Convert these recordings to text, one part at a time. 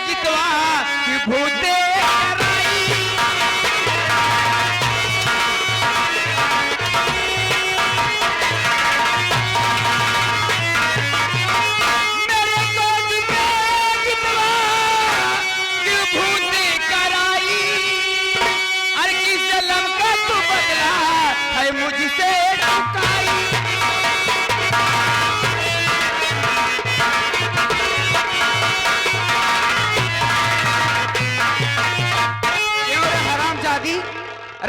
गीतवा विभूति कराई। मेरे कोक में गीतवा विभूति कराई। अरे किस जन्म का तू बदला है मुझसे चुकाई।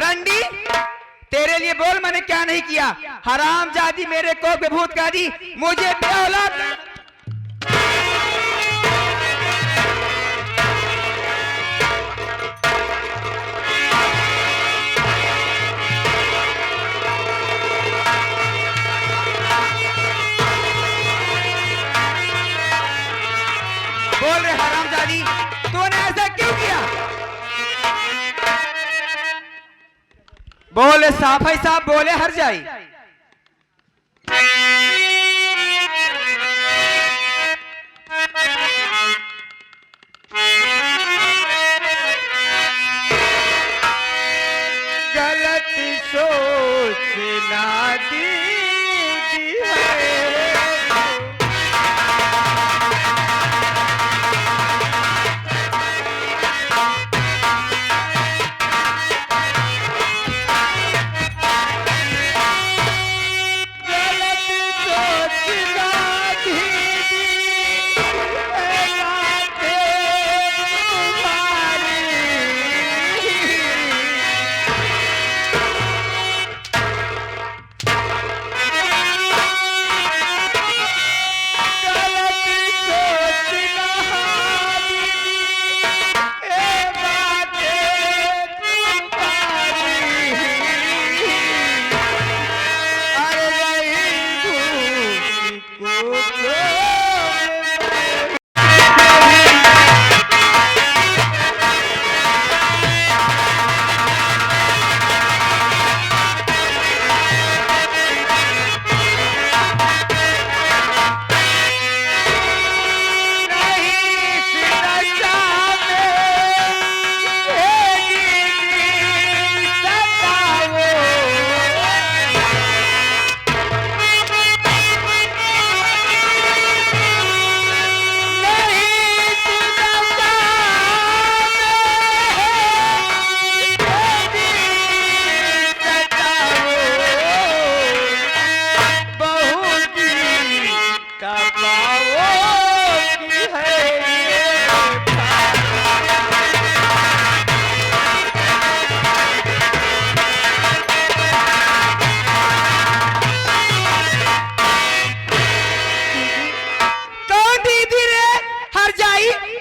रंडी तेरे लिए बोल मैंने क्या नहीं किया। हराम जादी मेरे को विभूत का दी मुझे बेऔलाद। बोल रहे हराम जादी तूने ऐसा क्यों किया। बोले साफ है साहब बोले हर जाई। गलत सोच ना दी है।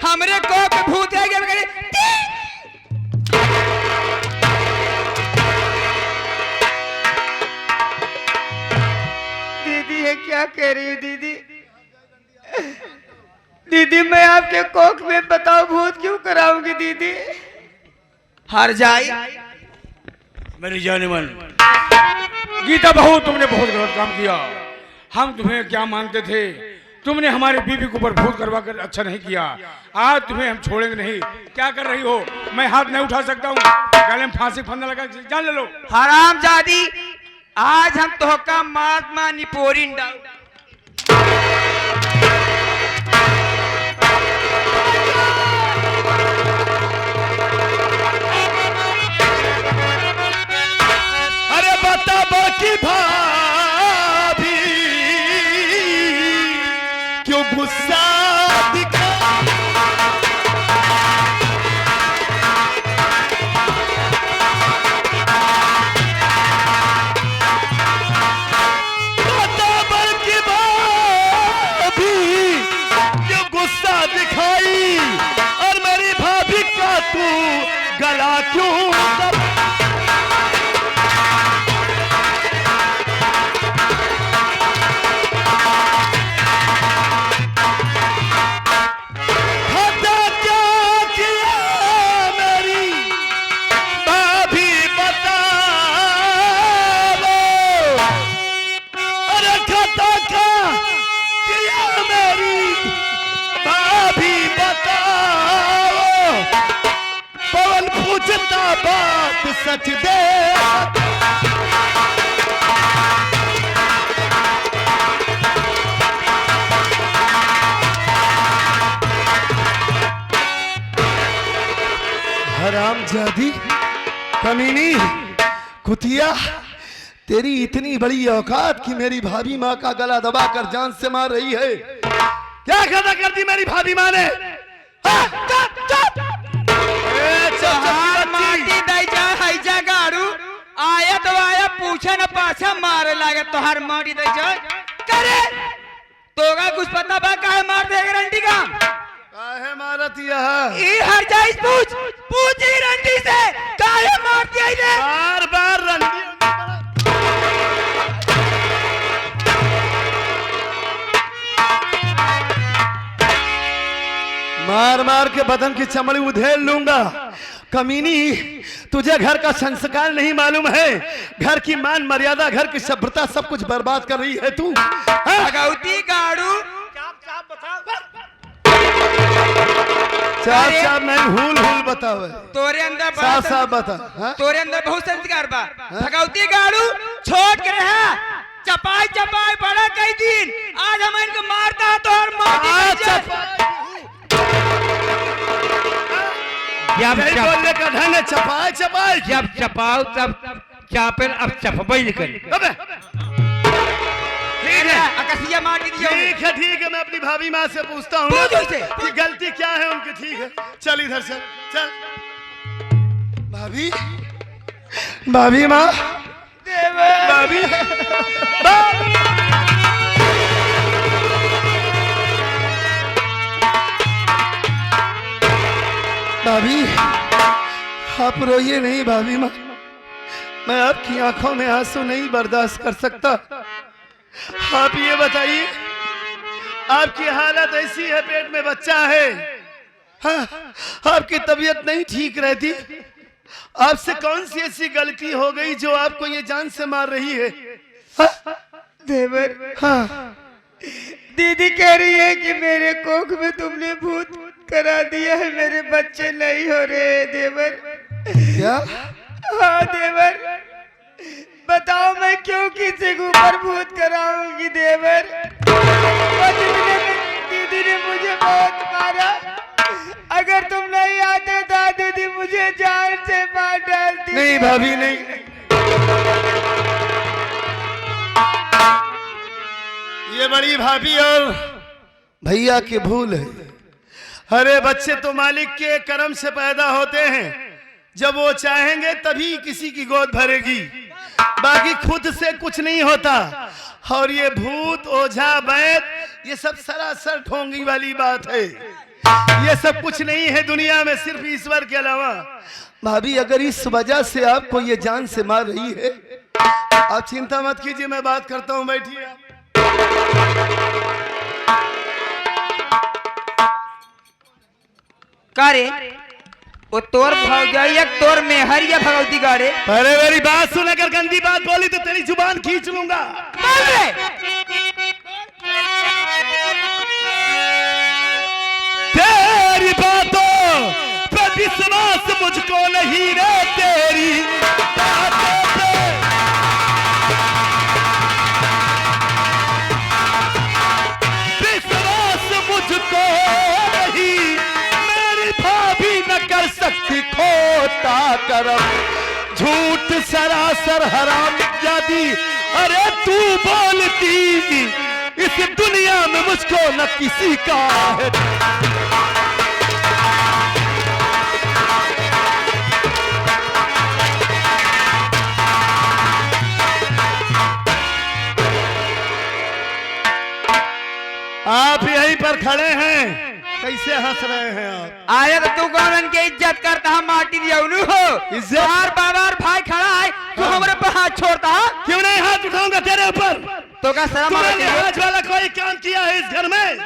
हमरे को भूत है क्या दीदी है क्या कह रही है दीदी। दीदी मैं आपके कोख में बताओ भूत क्यों कराऊंगी दीदी। हार जाई मेरी जाने मन गीता बहू तुमने बहुत गलत काम किया। हम तुम्हें क्या मानते थे। तुमने हमारी बीवी के ऊपर भूत करवा कर अच्छा नहीं किया। आज तुम्हें हम छोड़ेंगे नहीं। क्या कर रही हो। मैं हाथ नहीं उठा सकता हूँ। गले में फांसी फंदा लगा जान ले लो। हराम जादी आज हम तो का महात्मा निपोरिन डाल। अरे बता बाकी भाभी क्यों गुस्सा दिखा। बता बाकी भाभी क्यों गुस्सा दिखाई। और मेरी भाभी का तू गला क्यों दबा। भाभी बता 64 दे। हरामजादी, कमीनी, कुतिया, तेरी इतनी बड़ी औकात कि मेरी भाभी माँ का गला दबाकर जान से मार रही है। क्या खता कर दी मेरी भाभी माँ ने? माटी दई जा हैजा गाड़ू आया तो आया पूछे न पाछा मारे लागे तोहार माटी दई जा करे तोगा कुछ पता बा काहे मार दे रंडी का काहे मारत यह? ई हर जाइस पूछ ही रंडी से काहे मार दिया इने बार बार रंडी मार मार के बदन की चमड़ी उधेड़ लूंगा। कमीनी, तुझे घर का संस्कार नहीं मालूम है? घर की मान मर्यादा, घर की सभ्यता सब कुछ बर्बाद कर रही है तू। भगवती गाड़ू चाप चाप नहीं, हुल हुल बताओ। तोरे अंदर साफ साफ बता। तोरे अंदर बहुत संस्कार बा। भगवती गाड़ू छोड़ के रहा चपाई चपाई बड़ा कई दिन आज हम इनको मारता है तो हर बोलने का ढंग है। चपाई चपाई जब चपाओ तब चापेल, अब चपबई निकल। अकसिया मार के दिया ठीक है मैं अपनी भाभी माँ से पूछता हूँ कि गलती क्या है उनकी। ठीक है चल इधर से चल। भाभी, भाभी माँ, भाभी, भाभी आप रोइए नहीं। भाभी माँ, मैं आपकी आंखों में आंसू नहीं बर्दाश्त कर सकता। आप ये बताइए, आपकी हालत ऐसी है, पेट में बच्चा है, हाँ, आपकी तबीयत नहीं ठीक रहती। आपसे कौन सी ऐसी गलती हो गई जो आपको ये जान से मार रही है? हाँ? देवर, हाँ, दीदी कह रही है कि मेरे कोख में तुमने भूत करा दिया है, मेरे बच्चे नहीं हो रहे देवर। क्या? हाँ देवर, बताओ मैं क्यों किसी के ऊपर भूत कराऊंगी देवर? दीदी ने मुझे बहुत मारा, अगर तुम नहीं आते तो दीदी मुझे जान से मार डालती। नहीं भाभी नहीं, ये बड़ी भाभी और भैया की भूल है। अरे बच्चे तो मालिक के करम से पैदा होते हैं, जब वो चाहेंगे तभी किसी की गोद भरेगी, बाकी खुद से कुछ नहीं होता। और ये भूत ओझा वैद ये सब सरासर ढोंगी वाली बात है। ये सब कुछ नहीं है दुनिया में सिर्फ ईश्वर के अलावा। भाभी अगर इस वजह से आपको ये जान से मार रही है, आप चिंता मत कीजिए, मैं बात करता हूँ, बैठिए आप। करे वो तोर भौजाई तोर में हरिया भगवती गाड़े। अरे मेरी बात सुन, अगर गंदी बात बोली तो तेरी जुबान खींच लूंगा। तेरी बातों पे विश्वास मुझको नहीं रे, तेरी बातों पे विश्वास मुझको नहीं, मेरी भाभी न कर सकती खोटा करम, झूठ सरासर हराम जादी। अरे तू बोलती इस दुनिया में मुझको न किसी का है। आप यहीं पर खड़े हैं, कैसे हंस रहे हैं आप? आया तो तू कौन के इज्जत करता है, माटी दिया उन्हें हो इज्जत? बार बार भाई खड़ा है तू हमारे पर हाथ छोड़ता है। क्यों नहीं हाथ उठाऊंगा तेरे ऊपर? तो क्या शर्म आती है? आज वाला कोई काम किया है इस घर में?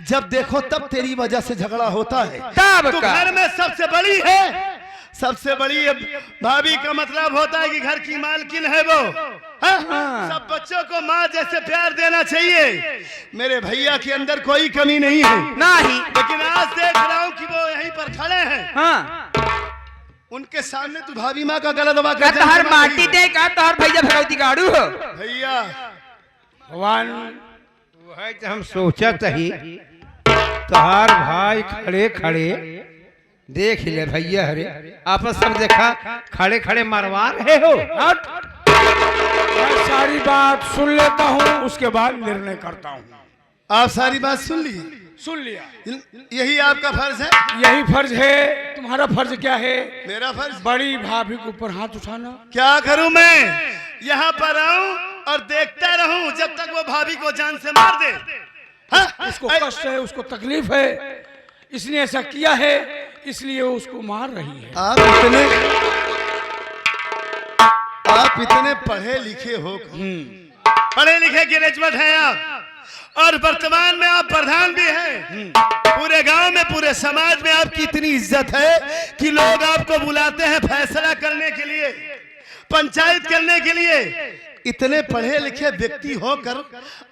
जब देखो तब तेरी वजह से झगड़ा होता है। तब तू का घर में सबसे बड़ी है, सबसे बड़ी भाभी का मतलब होता है कि घर की मालकिन है वो। हाँ? सब बच्चों को माँ जैसे प्यार देना चाहिए। मेरे भैया के अंदर कोई कमी नहीं है, नहीं, लेकिन आज देख रहा हूँ कि वो यहीं पर खड़े हैं। हाँ उनके सामने तू भाभी माँ का गला दबा का कर तोहर माटी दे का तोहर भैया भगवती गाड़ू हो भैया भगवान वह जो हम सोचत ही तोहार भाई खड़े खड़े देख ले भैया हरे आपस सब देखा खड़े खड़े मरवा रहे हो। हट! मैं सारी बात सुन लेता हूँ, उसके बाद निर्णय करता हूँ। आप सारी बात सुन ली, सुन लिया। यही आपका फर्ज है? यही फर्ज है। तुम्हारा फर्ज क्या है? मेरा फर्ज बड़ी भाभी के ऊपर हाथ उठाना। क्या करूं मैं? यहाँ पर आऊं और देखता रहूं जब तक वो भाभी को जान से मार दे? हाँ? उसको कष्ट है, उसको तकलीफ है, इसने ऐसा किया है, इसलिए वो उसको मार रही है। आप इतने पढ़े लिखे हो, पढ़े लिखे ग्रेजुएट हैं आप और वर्तमान में आप प्रधान भी हैं। पूरे गांव में पूरे समाज में आपकी इतनी इज्जत है कि लोग आपको बुलाते हैं फैसला करने के लिए, पंचायत करने के लिए। इतने पढ़े लिखे व्यक्ति होकर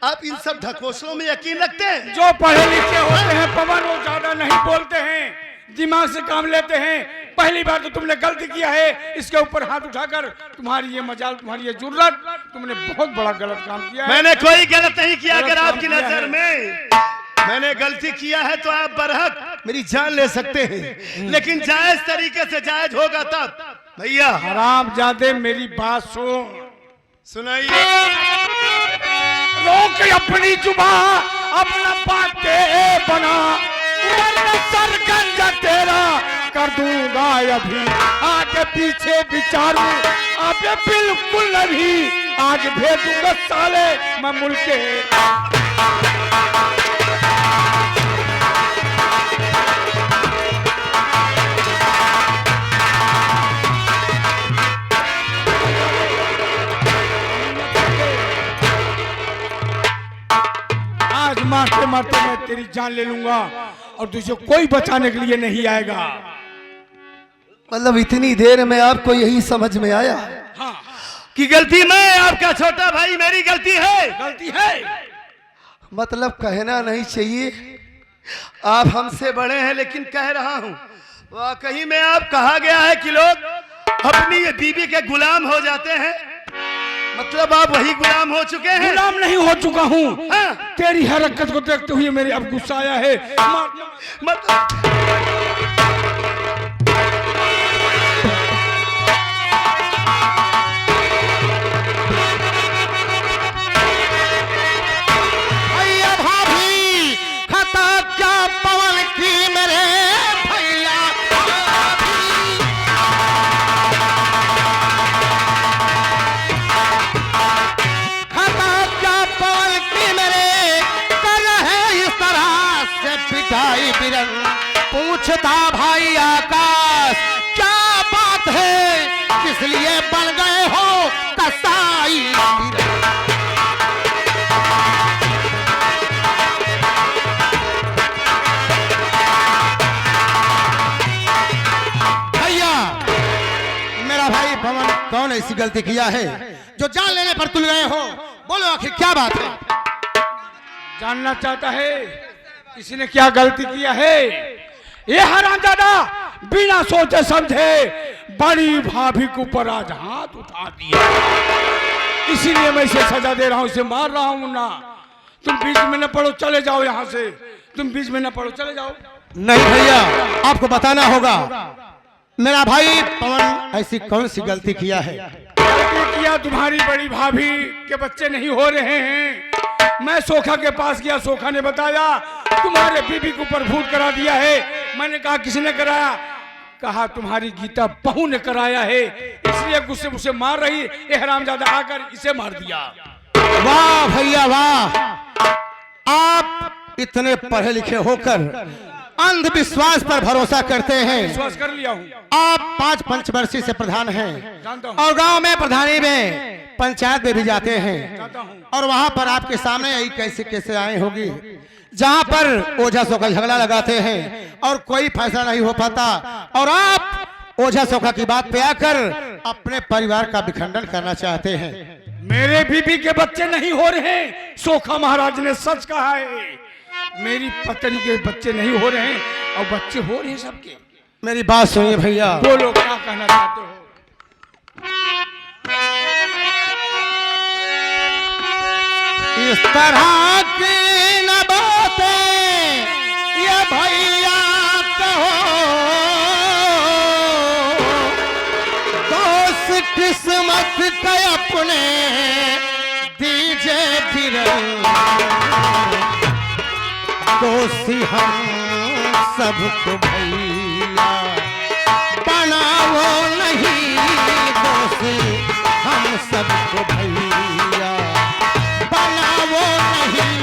आप इन सब ढकोसलों में यकीन रखते हैं? जो पढ़े लिखे होते हैं पवन वो ज्यादा नहीं बोलते हैं, दिमाग से काम लेते हैं। पहली बार तो तुमने गलती किया है, इसके ऊपर हाथ उठाकर तुम्हारी ये मजाल, तुम्हारी ये जुर्रत, तुमने बहुत बड़ा गलत काम किया है। मैंने कोई गलत नहीं किया। अगर आपकी नजर में मैंने गलती किया है तो आप बरहक मेरी जान ले सकते हैं, लेकिन जायज तरीके से जायज होगा तब। भैया हरामजादे मेरी बात सुनाइए। रोक अपनी जुबान, अपना बातें बना, वरना सरगंजा तेरा कर दूंगा अभी। आगे पीछे विचारूं अब बिल्कुल नहीं, आज भेजूंगा साले मैं मुल्के। आज मारते मारते मैं तेरी जान ले लूंगा और तुझे कोई बचाने के लिए नहीं आएगा। मतलब इतनी देर में आपको यही समझ में आया हाँ, कि गलती मैं, आपका छोटा भाई, मेरी गलती है। गलती है। मतलब कहना नहीं चाहिए, आप हमसे बड़े हैं, लेकिन कह रहा हूं वाकई में आप कहा गया है कि लोग अपनी बीवी के गुलाम हो जाते हैं। मतलब आप वही गुलाम हो चुके हैं? गुलाम नहीं हो चुका हूँ। हाँ। तेरी हरकत को देखते हुए मेरे अब गुस्सा आया है। भैया भाभी खता क्या पवन की मेरे भैया खता क्या पवन की मेरे कर रहे इस तरह से पिटाई बिरन। पूछता भाई आकाश क्या बात है, किस लिए बन गए हो कसाई बिरन। मेरा भाई पवन कौन ऐसी गलती किया है जो जान लेने पर तुल गए हो? बोलो आखिर क्या बात है? जानना चाहता है किसी ने क्या गलती किया है? ये हरामजादा बिना सोचे समझे बड़ी भाभी के ऊपर आज हाथ उठा दिया, इसीलिए मैं इसे सजा दे रहा हूँ, इसे मार रहा हूँ ना। तुम बीच में न पड़ो, चले जाओ यहाँ से। तुम बीच में न पड़ो, चले जाओ। नहीं भैया, आपको बताना होगा मेरा भाई पवन ऐसी कौन सी गलती किया है। गलती किया तुम्हारी बड़ी भाभी के बच्चे नहीं हो रहे हैं। मैं सोखा के पास गया, सोखा ने बताया तुम्हारे बीबी के ऊपर भूत करा दिया है। मैंने कहा किसने कराया? कहा तुम्हारी गीता बहू ने कराया है, इसलिए गुस्से मुझसे मार रही। ये हरामजादा आकर इसे मार दिया। वाह भैया वाह, आप इतने पढ़े लिखे होकर अंधविश्वास पर भरोसा करते हैं। विश्वास कर लिया हूँ। आप 5 पंचवर्षीय से प्रधान हैं जानता हूँ। और गांव में प्रधानी में पंचायत में भी जाते हैं, जानता हूँ। और वहां पर आपके सामने यही कैसे कैसे आए होगी जहां पर ओझा सोखा झगड़ा लगाते हैं और कोई फैसला नहीं हो पाता, और आप ओझा सोखा की बात पे आकर अपने परिवार का विखंडन करना चाहते हैं। मेरे बीबी के बच्चे नहीं हो रहे हैं, सोखा महाराज ने सच कहा है। मेरी पत्नी के बच्चे नहीं हो रहे हैं और बच्चे हो रहे हैं सबके। मेरी बात सुनिए भैया। बोलो क्या कहना चाहते हो। इस तरह की न बातें ये भैया कहो, दोस्त किस्मत के अपने दीजे फिर, दोषी हम सबको भैया बनाओ नहीं, दोषी हम सबको भैया बनाओ नहीं,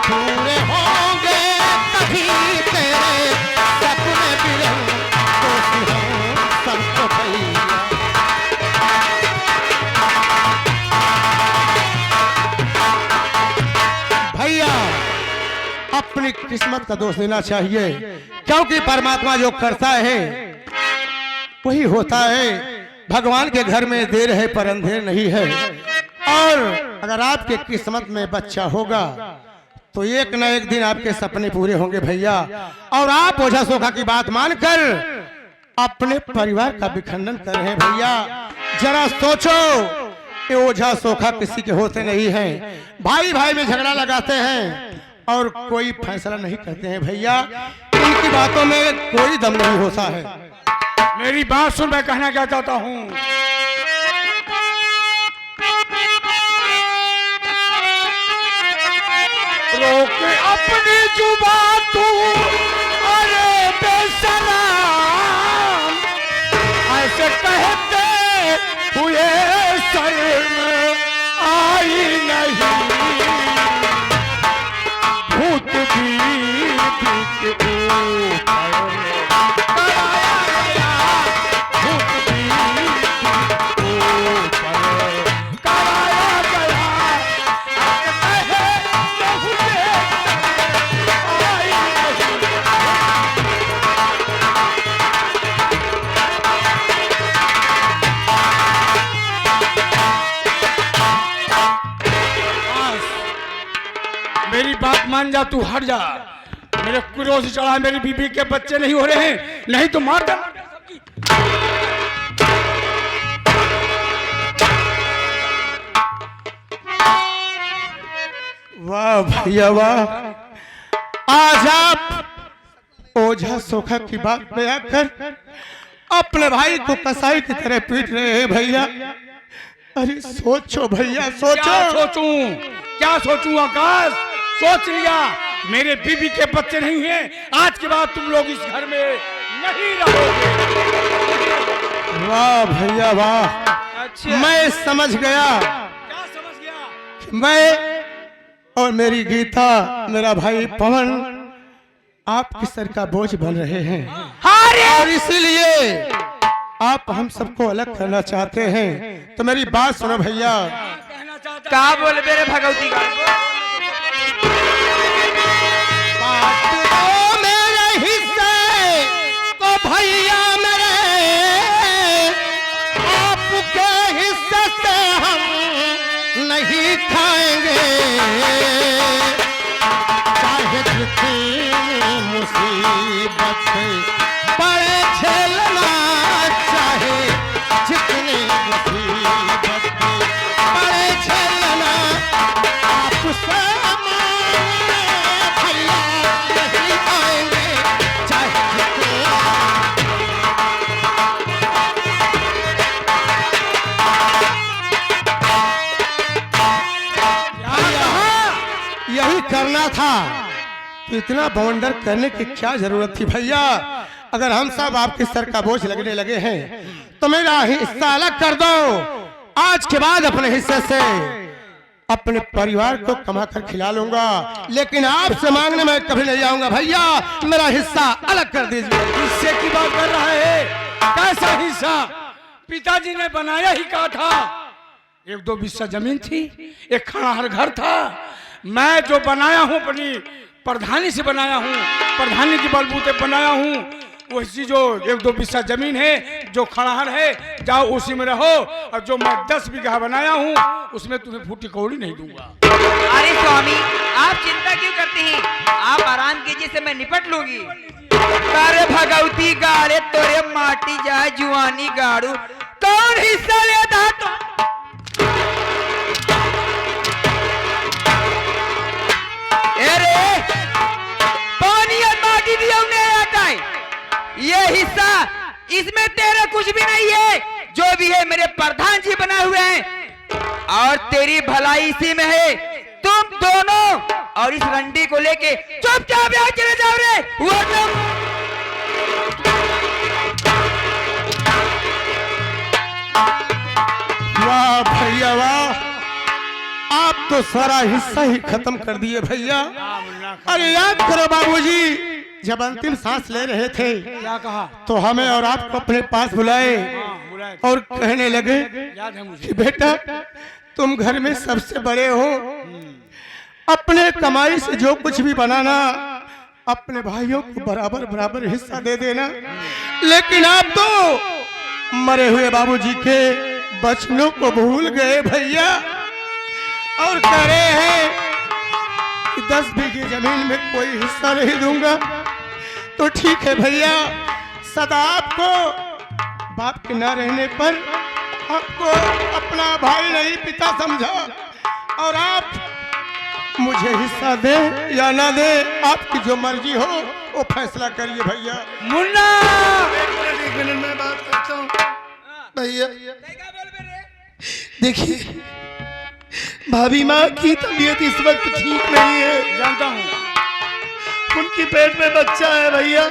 पूरे होंगे तभी तेरे सपने बिरह, दोषी हम सबको भैया। भैया अपनी किस्मत का दोष देना चाहिए, क्योंकि परमात्मा जो करता है वही होता है। भगवान के घर में देर है पर अंधेर नहीं है, और अगर आपके किस्मत में बच्चा होगा तो एक न एक दिन आपके सपने पूरे होंगे भैया। और आप ओझा सोखा की बात मानकर अपने परिवार का विखंडन कर रहे हैं भैया। जरा सोचो, ये ओझा सोखा किसी के होते नहीं हैं, भाई भाई में झगड़ा लगाते हैं और कोई फैसला नहीं करते हैं भैया। इनकी बातों में कोई दम नहीं होता है। मेरी बात सुन, मैं कहना क्या चाहता हूँ। रोक अपनी जुबान तू, अरे बेशरम, ऐसे कहते हुए शर्म आई नहीं, भूत भी भूत मेरी बात मान जा, तू हट जा। मेरे क्रोध से चढ़ा, मेरी बीबी के बच्चे नहीं हो रहे हैं, नहीं तो मार दे सबकी। वाह भैया वाह, आज आप ओझा सोखा की बात में आकर अपने भाई को कसाई की तरह पीट रहे हैं भैया। अरे सोचो भैया, सोचो। क्या सोचूं, क्या सोचूं आकाश? सोच लिया, मेरे बीबी के बच्चे नहीं हैं, आज के बाद तुम लोग इस घर में नहीं रहोगे। वाह भैया वाह, अच्छा मैं समझ गया। क्या समझ गया? मैं और मेरी गीता, मेरा भाई पवन आपके सर का बोझ बन रहे हैं, और इसीलिए आप हम सबको अलग करना चाहते हैं। तो मेरी बात सुनो भैया। कहना चाहता क्या बोले मेरे भगवती का? बात दो मेरे हिस्से को भैया मेरे, आपके हिस्से से हम नहीं खाएंगे, चाहे जितनी मुसीबत पड़े झेलना, चाहे जितनी मुसीबत पड़े झेलना, आपसे मांगने भैया नहीं आएंगे, चाहे जितनी। यही करना था, तो इतना बवंडर करने की क्या जरूरत थी भैया? अगर हम सब आपके सर का बोझ लगने लगे हैं तो मेरा हिस्सा अलग कर दो। आज के बाद अपने हिस्से से अपने परिवार को कमा कर खिला लूंगा, लेकिन आपसे मांगने में कभी नहीं आऊंगा भैया। मेरा हिस्सा अलग कर दीजिए। हिस्से की बात कर रहा है? कैसा हिस्सा? पिताजी ने बनाया ही कहा था, 1-2 बिस्सा जमीन थी, एक खड़ाहर घर था। मैं जो बनाया हूँ अपनी प्रधानी से बनाया हूँ, प्रधानी की बलबूते बनाया हूँ। वैसी जो 1-2 बिस्सा जमीन है, जो खड़ाहर है, जाओ उसी में रहो, और जो मैं 10 बीघा बनाया हूँ उसमें तुम्हें फूटी कौड़ी नहीं दूंगा। अरे स्वामी, आप चिंता क्यों करते हैं? आप आराम कीजिए, से मैं निपट लूंगी। तारे भगवती गाड़े तोरे माटी जाए जुआनी गाड़ू कौन हिस्सा लेता तो अरे पानी और माटी दिया उन्हें आता है ये हिस्सा इसमें तेरा कुछ भी नहीं है जो भी है मेरे प्रधान जी बनाए हुए हैं और तेरी भलाई इसी में है तुम दोनों और इस रंडी को लेके चुपचाप यहाँ चले जाओ रे वरना वाह भैया वाह, आप तो सारा हिस्सा ही खत्म कर दिए भैया। अरे याद करो बाबूजी, जब अंतिम सांस ले रहे थे क्या कहा? तो हमें और आपको अपने पास बुलाए बुलाए। और कहने लगे याद है मुझे। कि बेटा तुम घर में सबसे बड़े हो, अपने कमाई से जो कुछ भी बनाना अपने भाइयों को बराबर बराबर हिस्सा दे देना। लेकिन आप तो मरे हुए बाबूजी के बचनों को भूल गए भैया और कह रहे हैं कि 10 बीघे जमीन में कोई हिस्सा नहीं दूंगा। तो ठीक है भैया, सदा आपको बाप के न रहने पर आपको अपना भाई नहीं पिता समझा और आप मुझे हिस्सा दे या ना दे, आपकी जो मर्जी हो वो फैसला करिए भैया। मुन्ना एक मिनट में बात करता हूँ भैया। देखिए भाभी माँ की तबीयत इस वक्त ठीक नहीं है, जानता हूँ। उनकी पेट में बच्चा है भैया।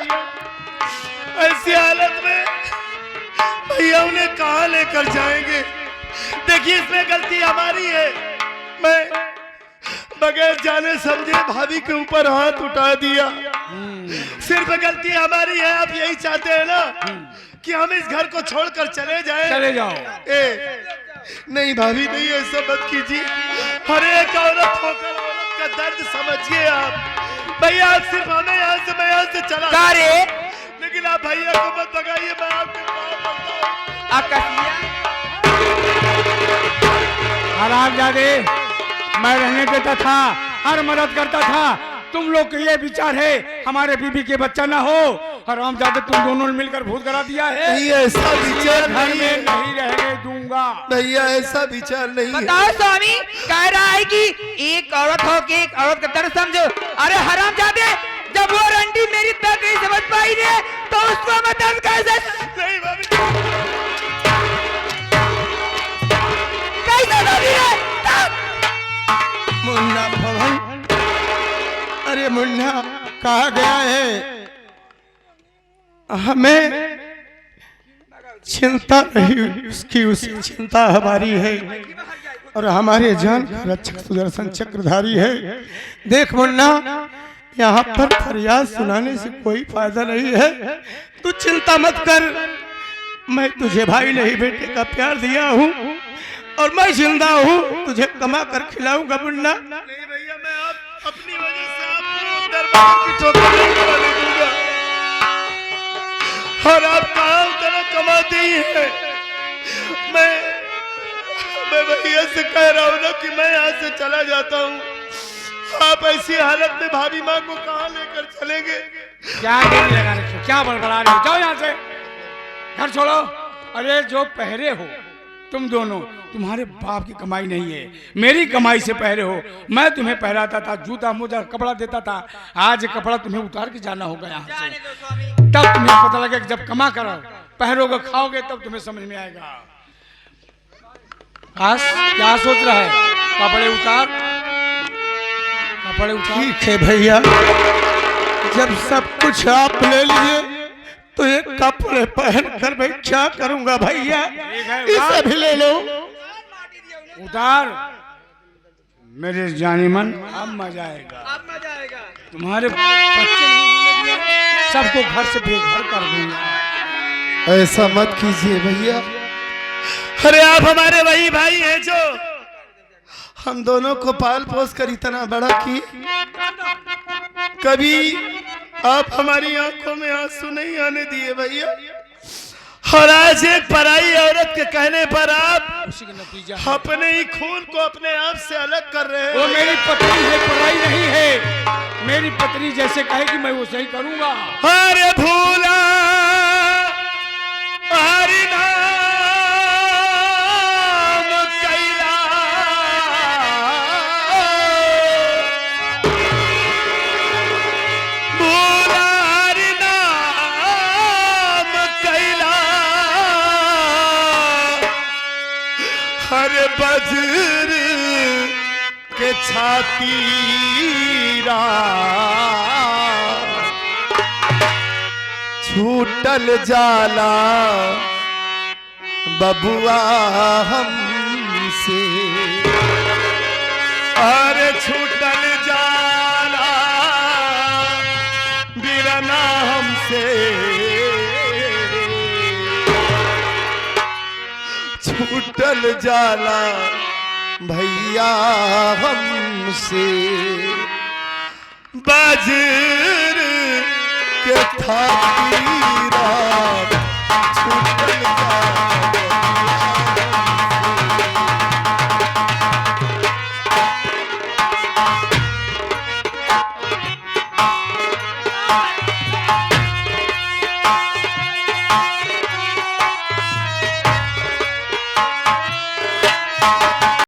ऐसी हालत में भैया उन्हें कहाँ लेकर जाएंगे? देखिए इसमें गलती हमारी है, मैं बगैर जाने समझे भाभी के ऊपर हाथ उठा दिया। सिर्फ गलती हमारी है। आप यही चाहते हैं ना कि हम इस घर को छोड़कर चले जाएं? चले जाओ। नहीं भाभी नहीं, ऐसा मत कीजिए। हर एक औरत होकर औरत का दर्द समझिए आप। भैया सिर्फ हमें यहाँ से, मैं यहाँ से चला कारे लेकिन आप भैया को मत भगाइए, मैं आपके पाँव पड़ता हूँ। आकाशिया हरामजादे, मैं रहने देता था, हर मदद करता था। तुम लोग के ये विचार है हमारे बीबी के बच्चा ना हो। हरामजादे तुम दोनों ने मिलकर भूत करा दिया है। नहीं ऐसा विचार घर नहीं में है नहीं रहने दूंगा। भैया, ऐसा विचार नहीं है। बताओ स्वामी, कह रहा है कि एक औरत हो के एक औरत का दर्द समझो। अरे हरामजादे, जब वो रंडी मेरी दर्द नहीं समझ पाई ने तो उसको मैं दर्द कैसे नहीं भाभी, कैसे दर्द है? मुन्ना भवन, अरे मुन्ना कहा गया है हमें चिंता नहीं, उसकी चिंता हमारी है और हमारे जान का रक्षक सुदर्शन चक्रधारी है। देख मुन्ना, यहाँ पर फरियाद सुनाने से कोई फायदा नहीं है। तू चिंता मत कर, मैं तुझे भाई नहीं बेटे का प्यार दिया हूँ और मैं जिंदा हूँ, तुझे कमा कर खिलाऊंगा मुन्ना। नहीं भैया, मैं आप अपनी वजह से आपको दरबार की ठोकर नहीं खाने दूंगा। और आप कहाँ उतना कमाते ही हैं? मैं भैया से कह रहा हूँ ना कि मैं यहाँ से चला जाता हूँ। आप ऐसी हालत में भाभी माँ को कहाँ लेकर चलेंगे? क्या देरी लगा रहे हो? क्या बड़बड़ा रहे हो? जाओ यहाँ से, घर छोड़ो। अरे जो पहरे हो तुम दोनों, तुम्हारे बाप की कमाई नहीं है, मेरी कमाई से पहरे हो। मैं तुम्हें पहराता था, जूता मोजा कपड़ा देता था। आज कपड़ा तुम्हें उतार के जाना होगा यहाँ से। तब तुम्हें पता लगेगा, जब कमा कर पहरोगे खाओगे तब तुम्हें समझ में आएगा। आस क्या सोच रहा है? कपड़े उतार, कपड़े उतार। ठीक है भैया, जब सब कुछ आप ले लिए तो ये कपड़े पहन कर मैं क्या करूंगा भैया? इसे भी ले लो। उतार मेरे जानी मन, अब मजा आएगा। तुम्हारे बच्चे नहीं होने दिए, सबको घर से बेघर कर दूंगा। ऐसा मत कीजिए भैया। अरे आप हमारे वही भाई हैं जो हम दोनों को पाल पोस कर इतना बड़ा किए। कभी आप हमारी आंखों में आंसू नहीं आने दिए भैया। और आज एक पराई औरत के कहने पर आप उसी का नतीजा है। अपने ही खून को अपने आप से अलग कर रहे वो हैं। मेरी पत्नी है, पराई नहीं है। मेरी पत्नी जैसे कहेगी मैं वैसे ही करूंगा। अरे भूला हरि नाम कैला, भूला हरि नाम कैला, हरे वज्र के छाती छूटल जाला बबुआ हमसे, अरे छूटल जाला बिरना हमसे, छूटल जाला भैया हमसे, वज्र के थाती छूटल जाला।